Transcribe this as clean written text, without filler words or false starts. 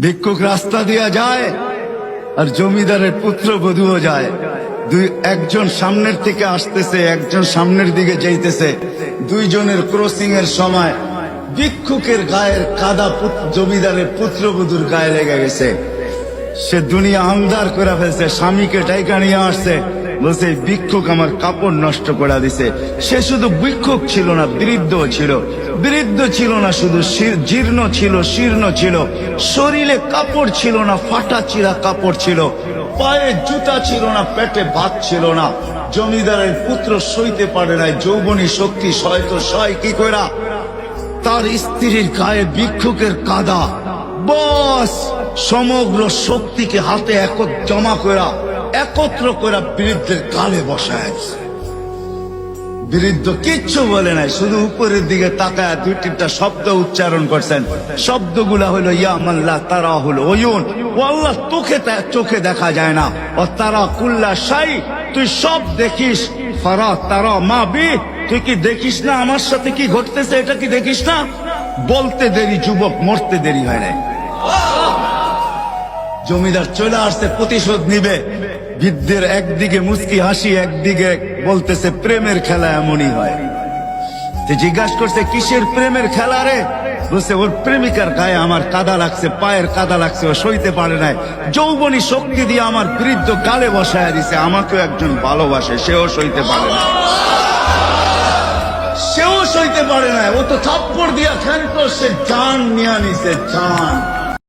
ভিক্ষুক রাস্তা দিয়া যায় আর জমিদারের পুত্রবধূও যায়। একজন সামনের থেকে আসতেছে, একজন সামনের দিকে যাইতেছে। দুইজনের ক্রসিং এর সময় ভিক্ষুকের গায়ের কাদা জমিদারের পুত্রবধূর গায়ে লেগে গেছে। সে দুনিয়া আন্ধার করে ফেলছে, স্বামীকে টাইকা নিয়ে আসছে, বলছে ভিক্ষুক আমার কাপড় নষ্ট করে দিছে। সে শুধু ভিক্ষুক ছিল না, বৃদ্ধ ছিল। বৃদ্ধ ছিল না শুধু, জীর্ণ ছিল, শীর্ণ ছিল। শরীরে কাপড় ছিল না, ফাটা চিরা কাপড় ছিল। পায়ে জুতা ছিল না, পেটে ভাত ছিল না। জমিদারের পুত্র সইতে পারে নাই, যৌবনী শক্তি সয় তো সয় কি কইরা। তার স্ত্রীর গায়ে ভিক্ষুকের কাদা, বস সমগ্র শক্তিকে হাতে জমা করা, একত্র করা বৃদ্ধের গালে বসায়। বৃদ্ধ কিচ্ছু বলে নাই, শুধু উপরের দিকে তাকায় দুই তিনটা শব্দ উচ্চারণ করছেন। শব্দগুলা হলো ইয়া মাল্লাহ তারা হলো ওয়ুন, ও আল্লাহ চোখে দেখা যায় না। ও তারা কুল্লা শাই, তুই সব দেখিস। ফারা তারা মা বি, তুই কি দেখিস না আমার সাথে কি ঘটতেছে, এটা কি দেখিস না? বলতে দেরি যুবক, মরতে দেরি হয় নাই। জমিদার চলে আসছে, প্রতিশোধ নিবে। বৃদ্ধের একদিকে মুস্কি হাসি, একদিকে বলতেছে প্রেমের খেলা এমনই হয়। জিজ্ঞাসা করছে কিসের প্রেমের খেলা রে? বলছে ওর প্রেমিকার গায়ে আমার কাদা লাগছে, পায়ের কাদা লাগছে, ও সইতে পারে নাই। যৌবনী শক্তি দিয়ে আমার বৃদ্ধ গালে বসায় দিছে। আমাকেও একজন ভালোবাসে, সেও সইতে পারে না, সেও সইতে পারে না। ও তো থাপ্পড় দিয়া খেলতো, সে জান নিয়ে নিছে, জান।